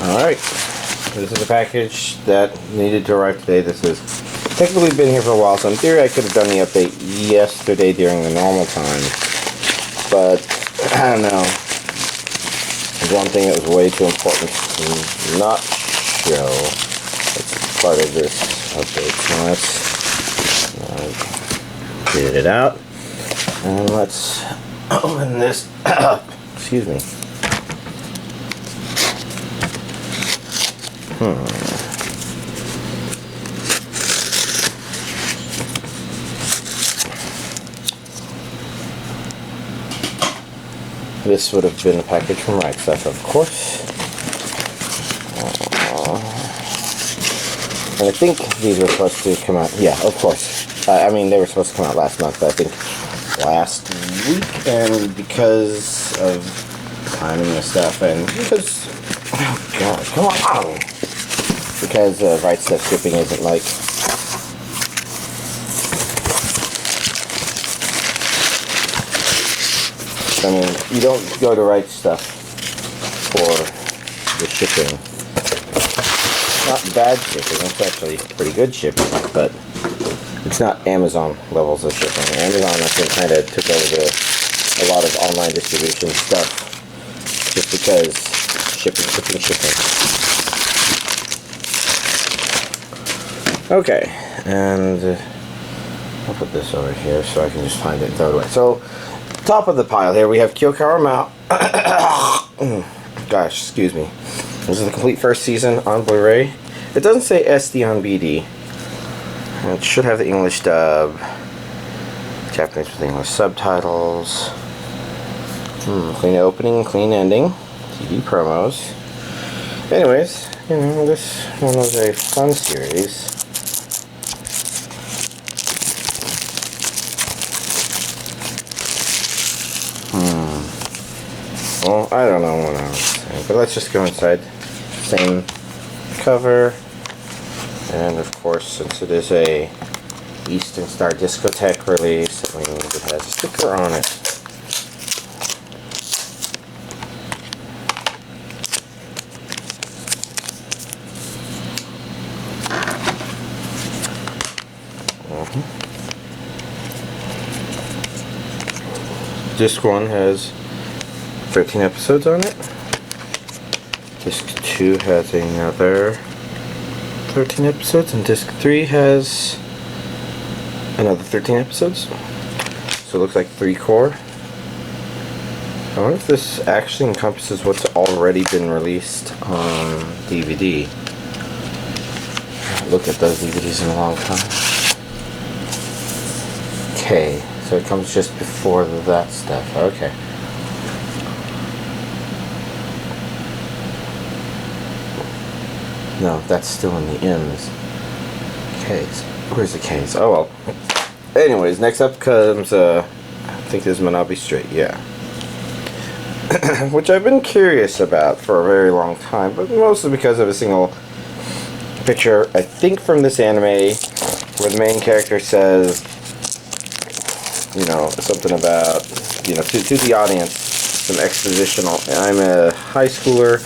Alright, this is a package that needed to arrive today. This has technically been here for a while, so in theory I could have done the update yesterday during the normal time. But, I don't know. There's one thing that was way too important to not show. It's part of this update. So let's get it out. And let's open this up. Excuse me. This would have been a package from Right Stuff, of course. And I think these were supposed to come out, yeah, of course. I mean, they were supposed to come out last month, but I think last week, and because of timing and stuff, and because, oh god, come on! Because Right Stuff shipping isn't like, I mean, you don't go to Right Stuff for the shipping. Not bad shipping, it's actually pretty good shipping, but it's not Amazon levels of shipping. Amazon, I think, kind of took over a lot of online distribution stuff just because shipping. Okay, and I'll put this over here so I can just find it and throw it away. So, top of the pile here we have Kyo Kara Maoh. Gosh, excuse me. This is the complete first season on Blu-ray. It doesn't say SD on BD. It should have the English dub, Japanese with English subtitles. Clean opening, clean ending, TV promos. Anyways, you know, this one was a fun series. Well, I don't know what I was saying, but let's just go inside. Same cover, and of course, since it is a Eastern Star Discotheque release, it means it has a sticker on it. Disc 1 has 13 episodes on it. Disc 2 has another 13 episodes, and Disc 3 has another 13 episodes. So it looks like 3 core. I wonder if this actually encompasses what's already been released on DVD. I haven't looked at those DVDs in a long time. Okay, so it comes just before that stuff. Okay. No, that's still in the M's. K's. Where's the K's? Oh well. Anyways, next up comes, I think this is Manabi Straight, yeah. Which I've been curious about for a very long time, but mostly because of a single picture, I think from this anime, where the main character says, you know, something about, you know, to the audience, some expositional. I'm a high schooler,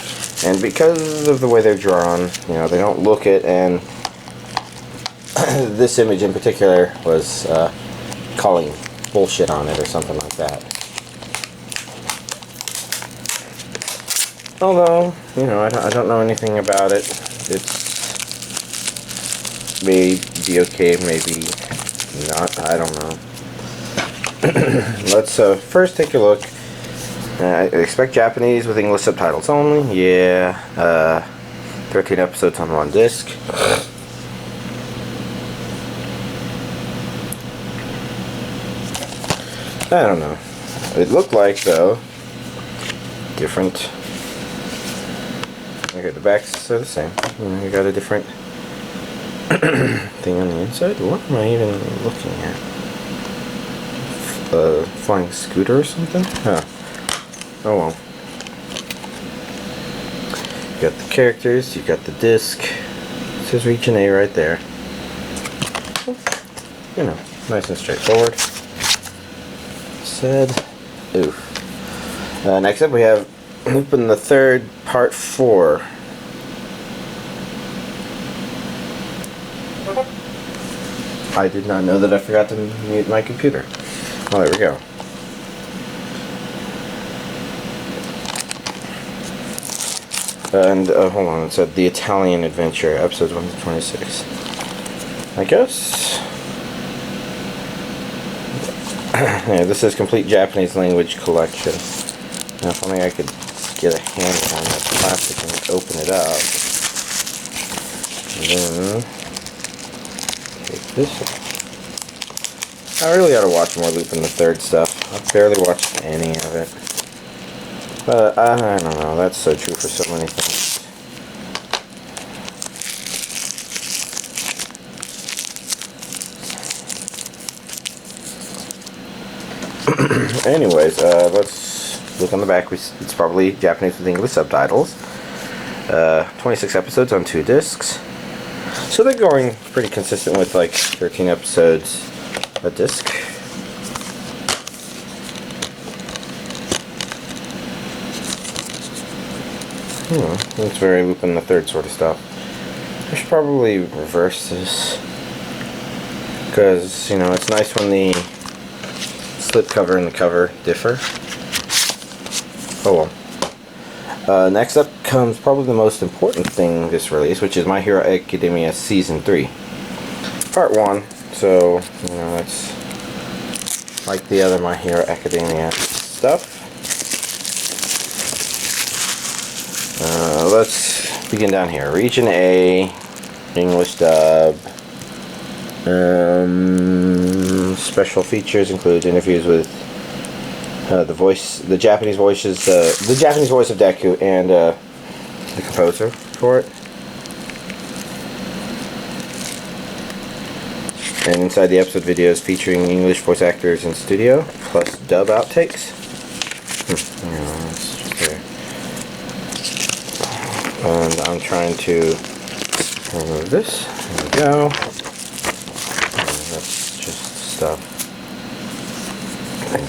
and because of the way they're drawn, you know, they don't look it, and this image in particular was calling bullshit on it or something like that. Although, you know, I don't know anything about it. It's maybe okay, maybe not. I don't know. Let's first take a look. I expect Japanese with English subtitles only. Yeah. 13 episodes on one disc. I don't know. It looked like, though, different. Okay, the backs are the same. You got a different thing on the inside. What am I even looking at? Flying scooter or something? Huh. Oh well. You got the characters, you got the disc. It says Region A right there. You know, nice and straightforward. Said, oof. Next up we have Lupin the Third, Part 4. I did not know that I forgot to mute my computer. Oh, there we go. And, hold on, it said The Italian Adventure, episodes 1 to 26. I guess... yeah, this is Complete Japanese Language Collection. Now, if only I could get a handle on that plastic and open it up. And then... take this out. I really ought to watch more Lupin the Third stuff. I've barely watched any of it. But, I don't know, that's so true for so many things. Anyways, let's look on the back. It's probably Japanese with English subtitles. 26 episodes on 2 discs. So they're going pretty consistent with like 13 episodes a disc. It's very Lupin the Third sort of stuff. I should probably reverse this, because, you know, it's nice when the slip cover and the cover differ. Oh well. Next up comes probably the most important thing this release, which is My Hero Academia Season 3. Part 1, so, you know, it's like the other My Hero Academia stuff. Let's begin down here. Region A, English dub. Special features include interviews with the Japanese voice of Deku and the composer for it. And inside the episode videos featuring English voice actors in studio, plus dub outtakes. And I'm trying to remove this. There we go. And that's just stuff.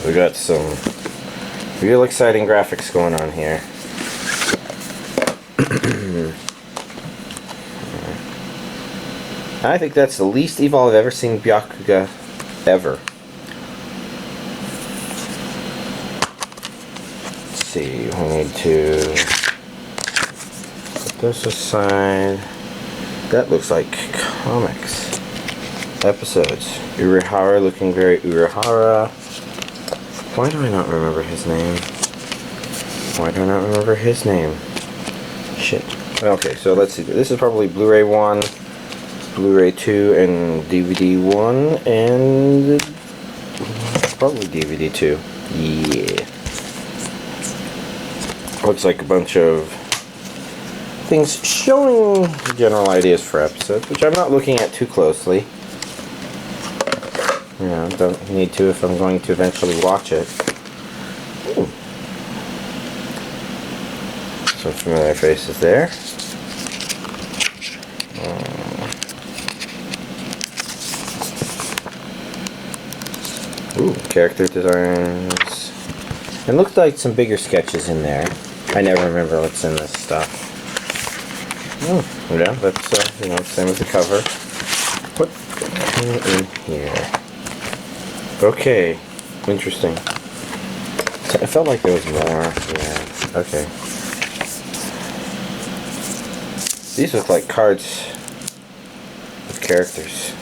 We got some real exciting graphics going on here. I think that's the least evil I've ever seen Byakuga ever. Let's see, we need to put this aside. That looks like comics episodes. Urahara looking very Urahara. Why do I not remember his name? Why do I not remember his name? Shit. Okay, so let's see. This is probably Blu-ray 1, Blu-ray 2, and DVD 1, and probably DVD 2. Yeah. Looks like a bunch of things showing general ideas for episodes, which I'm not looking at too closely. You know, don't need to if I'm going to eventually watch it. Ooh. Some familiar faces there. Ooh, character designs. And looked like some bigger sketches in there. I never remember what's in this stuff. Oh, yeah, that's, you know, same as the cover. What came in here? Okay, interesting. I felt like there was more. Yeah, okay. These look like cards with characters.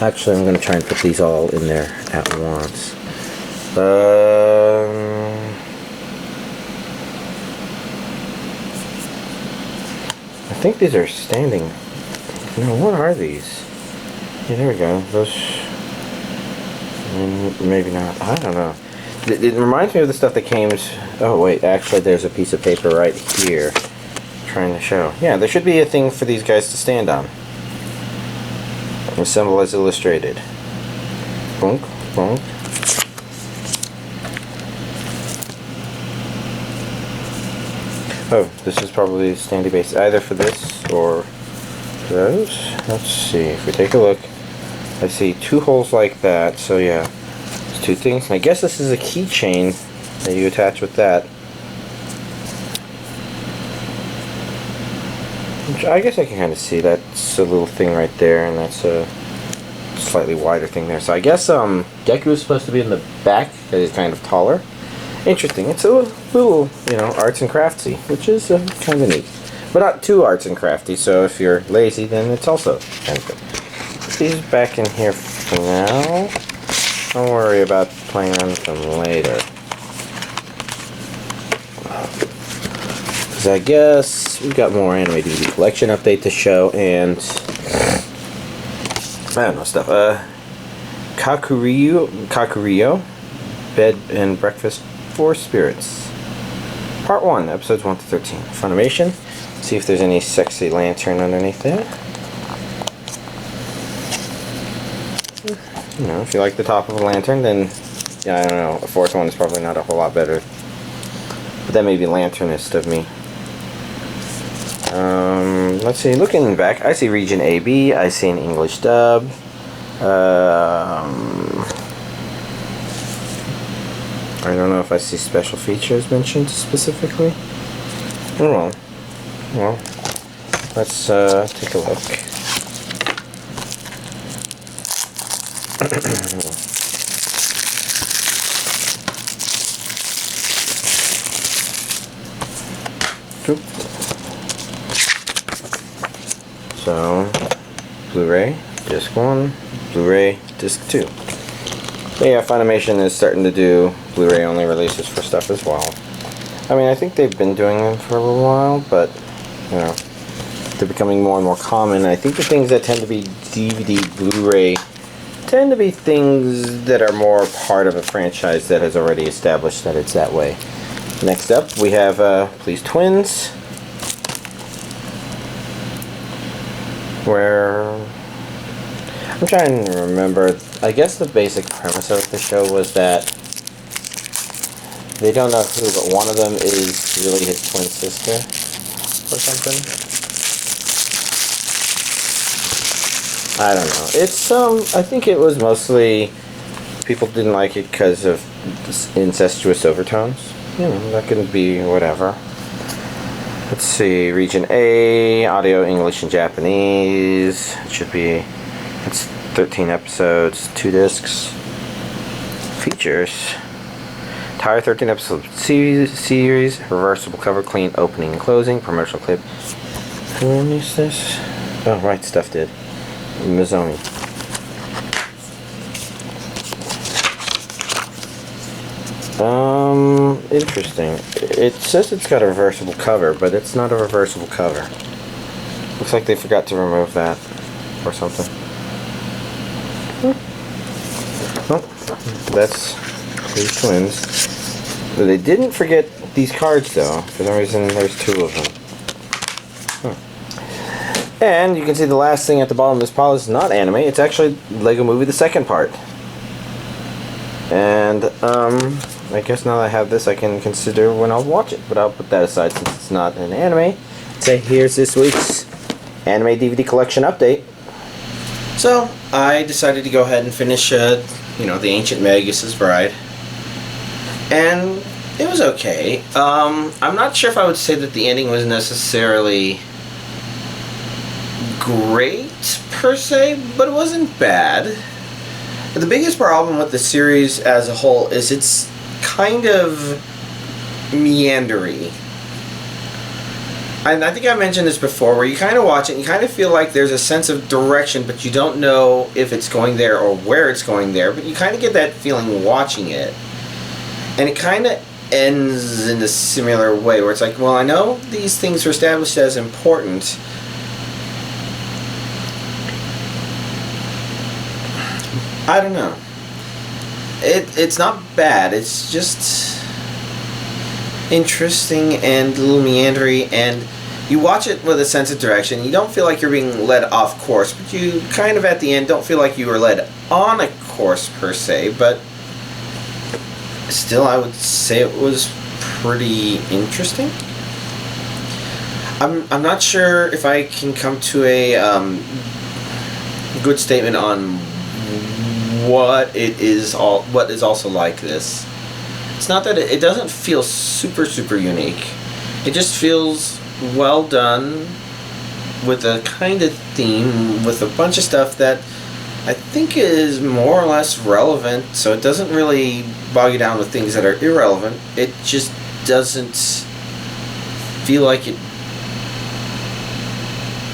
Actually, I'm going to try and put these all in there at once. I think these are standing. No, what are these? Yeah, there we go. Those... maybe not. I don't know. It reminds me of the stuff that came... oh, wait. Actually, there's a piece of paper right here trying to show. Yeah, there should be a thing for these guys to stand on. Assemble as illustrated. Bonk, bonk. Oh, this is probably standy base either for this or those. Let's see. If we take a look, I see 2 holes like that. So yeah, it's 2 things. And I guess this is a keychain that you attach with that. I guess I can kind of see that's a little thing right there, and that's a slightly wider thing there. So I guess Deku is supposed to be in the back because he's kind of taller. Interesting. It's a little, you know, arts and craftsy, which is kind of neat. But not too arts and crafty, so if you're lazy, then it's also kind of good. Put these back in here for now. Don't worry about playing around with them later. Because I guess we've got more anime DVD collection update to show, and I don't know stuff. Kakuriyo, Bed and Breakfast for Spirits. Part 1, episodes 1 to 13. Funimation. See if there's any sexy lantern underneath there. You know, if you like the top of a lantern, then yeah, I don't know. The fourth one is probably not a whole lot better. But that may be lanternist of me. Let's see. Looking back, I see Region AB. I see an English dub. I don't know if I see special features mentioned specifically. Oh well, let's take a look. So, Blu-ray, disc 1, Blu-ray, disc 2. But yeah, Funimation is starting to do Blu-ray only releases for stuff as well. I mean, I think they've been doing them for a little while, but, you know, they're becoming more and more common. I think the things that tend to be DVD, Blu-ray, tend to be things that are more part of a franchise that has already established that it's that way. Next up, we have, Please Twins, where I'm trying to remember. I guess the basic premise of the show was that they don't know who, but one of them is really his twin sister or something. I don't know. It's I think it was mostly people didn't like it because of incestuous overtones. You know, that could be whatever. Let's see, Region A, audio, English, and Japanese. It should be, it's 13 episodes, 2 discs. Features. Entire 13 episode series, reversible cover, clean opening and closing, promotional clip. Who released this? Oh, right, Stuff did. Mizomi. Interesting. It says it's got a reversible cover, but it's not a reversible cover. Looks like they forgot to remove that or something. Well, that's these twins. They didn't forget these cards though. For some reason there's 2 of them. And you can see the last thing at the bottom of this pile is not anime. It's actually Lego Movie, the second part. And I guess now that I have this, I can consider when I'll watch it. But I'll put that aside since it's not an anime. So here's this week's anime DVD collection update. So I decided to go ahead and finish, you know, The Ancient Magus's Bride, and it was okay. I'm not sure if I would say that the ending was necessarily great per se, but it wasn't bad. The biggest problem with the series as a whole is it's kind of meandery. And I think I mentioned this before, where you kind of watch it and you kind of feel like there's a sense of direction, but you don't know if it's going there or where it's going there, but you kind of get that feeling watching it. And it kind of ends in a similar way, where it's like, well, I know these things are established as important, I don't know. It's not bad. It's just interesting and a little meandery, and you watch it with a sense of direction. You don't feel like you're being led off course, but you kind of at the end don't feel like you were led on a course per se, but still I would say it was pretty interesting. I'm not sure if I can come to a good statement on what is also like this. It's not that it doesn't feel super unique. It just feels well done with a kind of theme with a bunch of stuff that I think is more or less relevant, so it doesn't really bog you down with things that are irrelevant. It just doesn't feel like it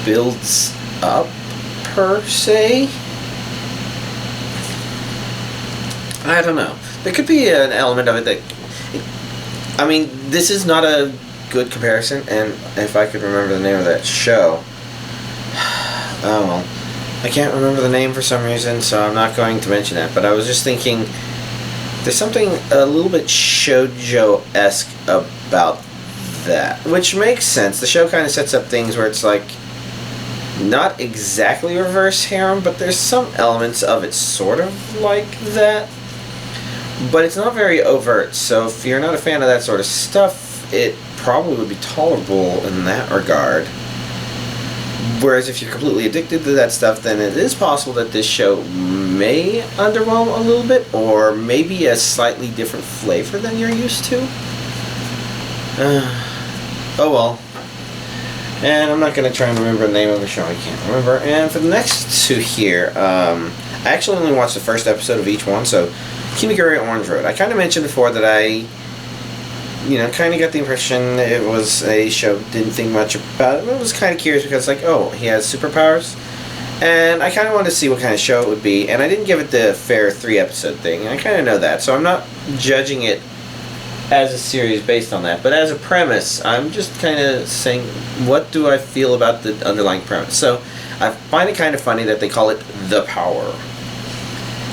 builds up, per se. I don't know. There could be an element of it that... I mean, this is not a good comparison, and if I could remember the name of that show... Oh, well. I can't remember the name for some reason, so I'm not going to mention that. But I was just thinking, there's something a little bit shoujo-esque about that, which makes sense. The show kind of sets up things where it's like, not exactly reverse harem, but there's some elements of it sort of like that. But it's not very overt, so if you're not a fan of that sort of stuff, it probably would be tolerable in that regard. Whereas if you're completely addicted to that stuff, then it is possible that this show may underwhelm a little bit, or maybe a slightly different flavor than you're used to. Oh well. And I'm not going to try and remember the name of the show, I can't remember. And for the next two here, I actually only watched the first episode of each one, so Kimigure Orange Road. I kind of mentioned before that I kind of got the impression it was a show, didn't think much about it, but I was kind of curious because, like, oh, he has superpowers? And I kind of wanted to see what kind of show it would be, and I didn't give it the fair 3-episode thing, I kind of know that, so I'm not judging it as a series based on that, but as a premise, I'm just kind of saying, what do I feel about the underlying premise? So, I find it kind of funny that they call it The Power.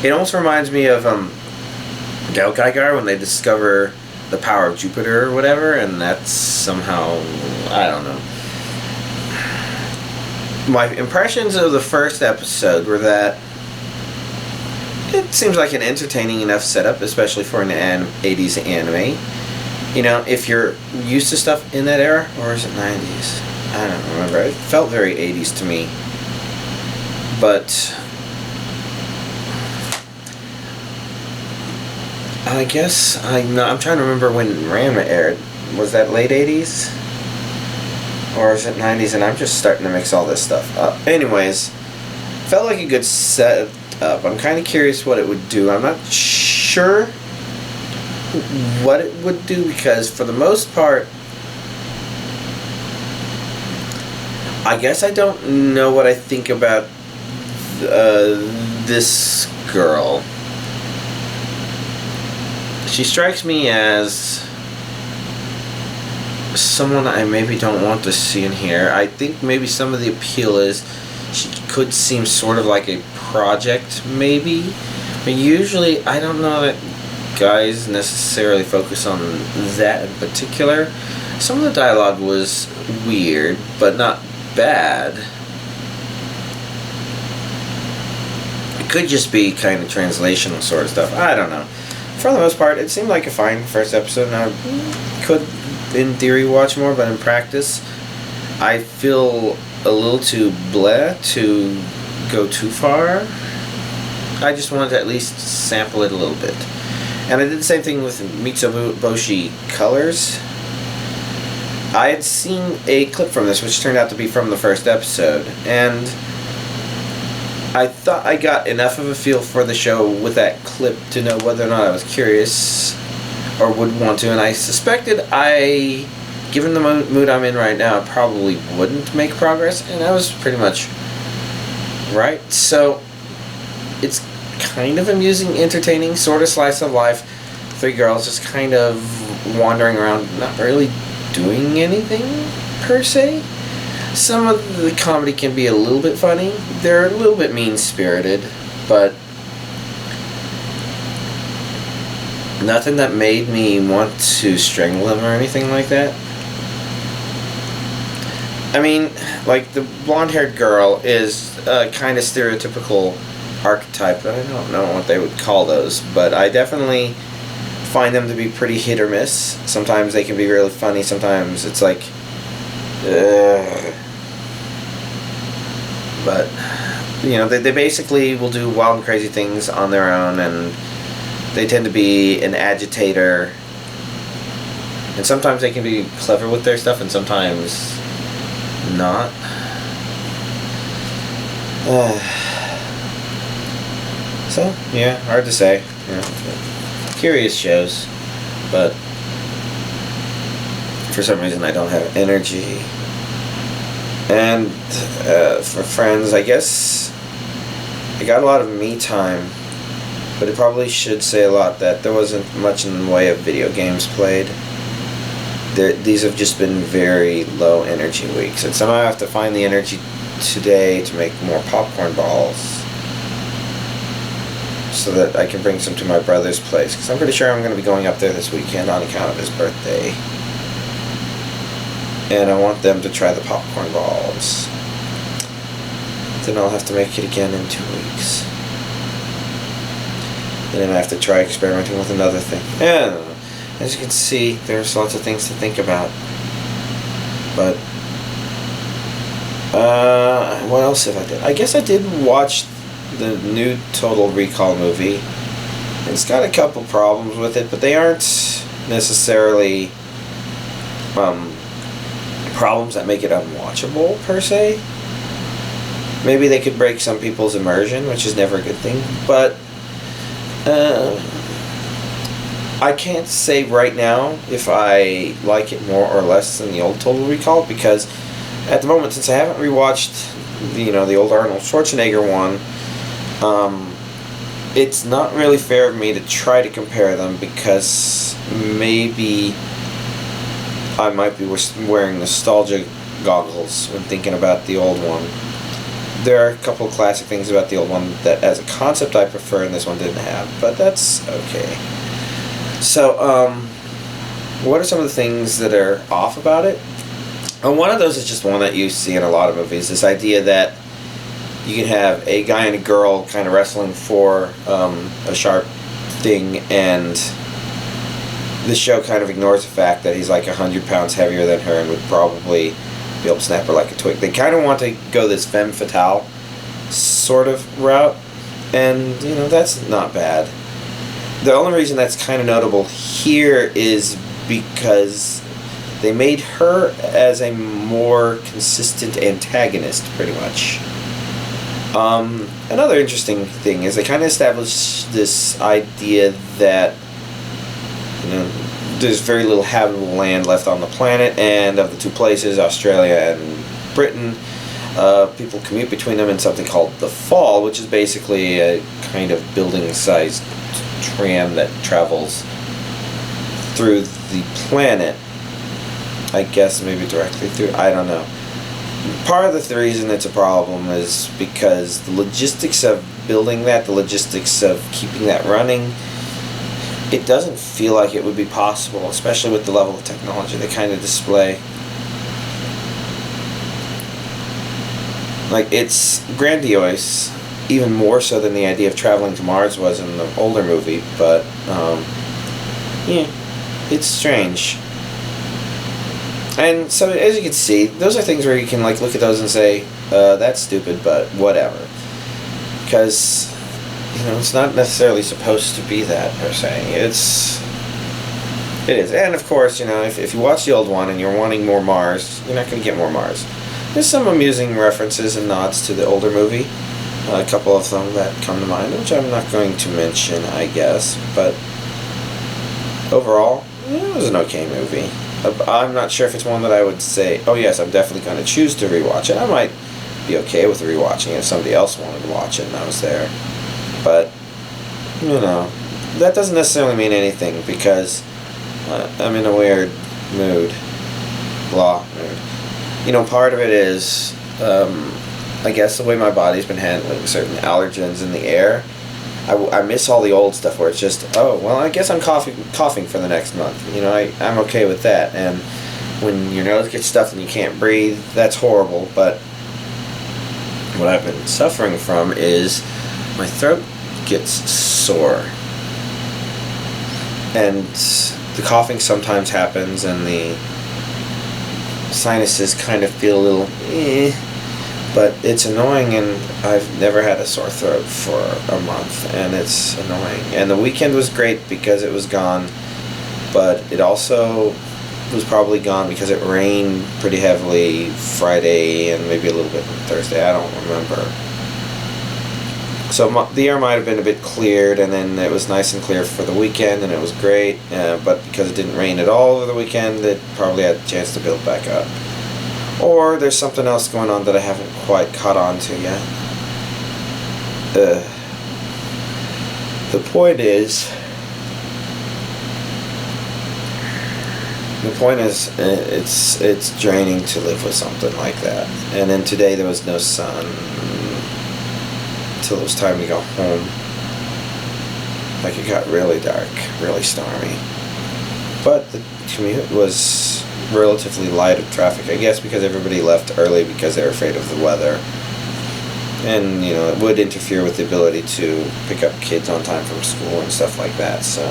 It almost reminds me of Gao when they discover the power of Jupiter or whatever, and that's somehow, I don't know. My impressions of the first episode were that it seems like an entertaining enough setup, especially for an 80s anime. You know, if you're used to stuff in that era, or is it 90s? I don't remember. It felt very 80s to me. But I guess I'm trying to remember when Ranma aired. Was that late 80s? Or is it 90s? And I'm just starting to mix all this stuff up. Anyways, felt like a good setup. I'm kind of curious what it would do. I'm not sure what it would do because for the most part, I guess I don't know what I think about this girl. She strikes me as someone I maybe don't want to see in here. I think maybe some of the appeal is she could seem sort of like a project, maybe. But usually, I don't know that guys necessarily focus on that in particular. Some of the dialogue was weird, but not bad. It could just be kind of translational sort of stuff. I don't know. For the most part, it seemed like a fine first episode, and I could, in theory, watch more, but in practice, I feel a little too bleh to go too far. I just wanted to at least sample it a little bit. And I did the same thing with Mitsuboshi Colors. I had seen a clip from this, which turned out to be from the first episode, and I thought I got enough of a feel for the show with that clip to know whether or not I was curious or would want to, and I suspected given the mood I'm in right now, I probably wouldn't make progress, and I was pretty much right. So, it's kind of amusing, entertaining, sort of slice of life. 3 girls just kind of wandering around, not really doing anything, per se. Some of the comedy can be a little bit funny. They're a little bit mean-spirited, but nothing that made me want to strangle them or anything like that. I mean, like, the blonde-haired girl is a kind of stereotypical archetype. I don't know what they would call those, but I definitely find them to be pretty hit or miss. Sometimes they can be really funny, sometimes it's like, but, you know, they basically will do wild and crazy things on their own, and they tend to be an agitator, and sometimes they can be clever with their stuff, and sometimes not. So, yeah, hard to say. Yeah. Curious shows, but for some reason I don't have energy. And for friends, I guess I got a lot of me time, but it probably should say a lot that there wasn't much in the way of video games played. These have just been very low energy weeks, and somehow I have to find the energy today to make more popcorn balls so that I can bring some to my brother's place, because I'm pretty sure I'm going to be going up there this weekend on account of his birthday. And I want them to try the popcorn balls. Then I'll have to make it again in 2 weeks. And then I have to try experimenting with another thing. And as you can see, there's lots of things to think about. But what else have I done? I guess I did watch the new Total Recall movie. It's got a couple problems with it, but they aren't necessarily problems that make it unwatchable per se. Maybe they could break some people's immersion, which is never a good thing, but I can't say right now if I like it more or less than the old Total Recall, because at the moment, since I haven't rewatched the old Arnold Schwarzenegger one, it's not really fair of me to try to compare them, because maybe I might be wearing nostalgia goggles when thinking about the old one. There are a couple of classic things about the old one that as a concept I prefer and this one didn't have, but that's okay. So, what are some of the things that are off about it? And one of those is just one that you see in a lot of movies, this idea that you can have a guy and a girl kind of wrestling for a sharp thing, and the show kind of ignores the fact that he's like 100 pounds heavier than her and would probably be able to snap her like a twig. They kind of want to go this femme fatale sort of route, and that's not bad. The only reason that's kind of notable here is because they made her as a more consistent antagonist, pretty much. Another interesting thing is they kind of established this idea that there's very little habitable land left on the planet, and of the two places, Australia and Britain, people commute between them in something called the Fall, which is basically a kind of building-sized tram that travels through the planet. I guess maybe directly through, I don't know. Part of the reason it's a problem is because the logistics of building that, the logistics of keeping that running, it doesn't feel like it would be possible, especially with the level of technology they kind of display. Like, it's grandiose, even more so than the idea of traveling to Mars was in the older movie, but, yeah, it's strange. And so, as you can see, those are things where you can look at those and say, that's stupid, but whatever. Because, it's not necessarily supposed to be that, per se. It is. And, of course, if you watch the old one and you're wanting more Mars, you're not going to get more Mars. There's some amusing references and nods to the older movie. A couple of them that come to mind, which I'm not going to mention, I guess. But, overall, it was an okay movie. I'm not sure if it's one that I would say, oh yes, I'm definitely going to choose to rewatch it. I might be okay with rewatching it if somebody else wanted to watch it and I was there. But, that doesn't necessarily mean anything, because I'm in a weird mood. Blah mood. Part of it is, I guess the way my body's been handling certain allergens in the air. I miss all the old stuff where it's just, oh, well, I guess I'm coughing for the next month. I'm okay with that. And when your nose gets stuffed and you can't breathe, that's horrible. But what I've been suffering from is my throat gets sore. And the coughing sometimes happens and the sinuses kind of feel a little but it's annoying, and I've never had a sore throat for a month, and it's annoying. And the weekend was great because it was gone, but it also was probably gone because it rained pretty heavily Friday and maybe a little bit on Thursday. I don't remember. So the air might have been a bit cleared, and then it was nice and clear for the weekend, and it was great. But because it didn't rain at all over the weekend, it probably had a chance to build back up. Or there's something else going on that I haven't quite caught on to yet. The point is, it's draining to live with something like that. And then today there was no sun until it was time to go home. Like, it got really dark, really stormy. But the commute was relatively light of traffic, I guess because everybody left early because they were afraid of the weather. And, you know, it would interfere with the ability to pick up kids on time from school and stuff like that, so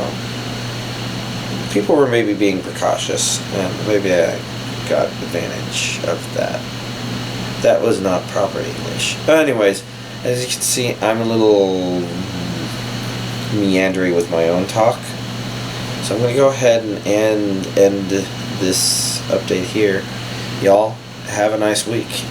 people were maybe being precautious, and maybe I got advantage of that. That was not proper English. But anyways, as you can see, I'm a little meandering with my own talk. So I'm going to go ahead and end this update here. Y'all, have a nice week.